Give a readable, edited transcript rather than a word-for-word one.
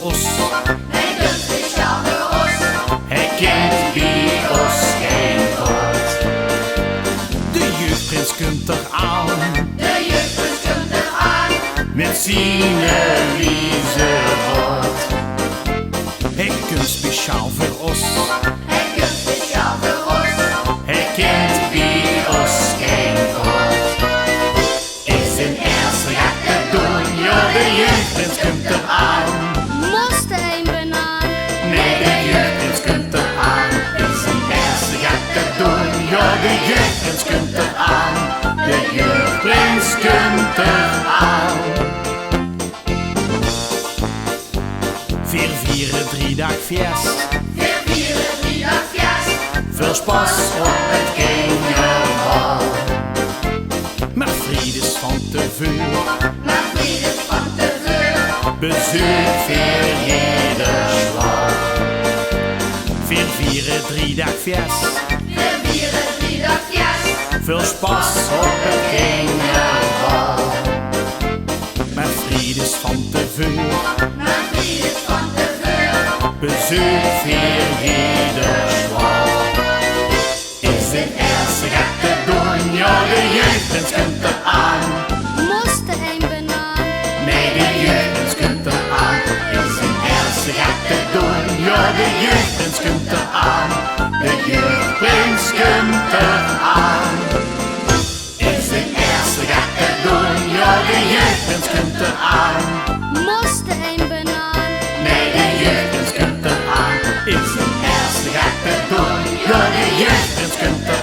os. Hij doet speciaal voor ons. Hij kent bij ons geen God. De jeugdprins kunt er aan, De jeugdprins komt er aan. met zijn lieve woord. Hij kunt speciaal voor ons. Hij komt speciaal voor ons. Hij kent bij ons geen God. Is een eerste gaat te doen, ja de jeugdprins kunt er aan. Moest een banaan. Nee, de jeugdprins kunt er aan. Is een eerste gaat te doen, ja de jeugdprins kunt er aan. De jeugdprins kunt er aan. 4-4-3 dag fiest. 4-4-3 dag fiest. Veel spas op het Gengerbal. Maar Friedes van te veel. Maar Friedes van te veel. Bezoek voor jeder slag. 4-4-3 dag fiest. 4-4-3 dag fiest. Veel spas op het Gengerbal. Maar Friedes van te veel. Maar Friedes van te veel. Bezoek voor jeder slag. Is het eerste gaat te doen, ja de jeugdprins kunt er aan. Moest een banaan. Nee, de jeugdprins kunt er aan. Is het eerste gaat te doen, ja de jeugdprins kunt er aan. De jeugdprins kunt er aan. Is het eerste gaat te doen, ja de jeugdprins kunt er aan. Moest een banaan. Nee, de jeugdprins kunt er aan. Is het eerste gaat te doen, ja de jeugdprins kunt er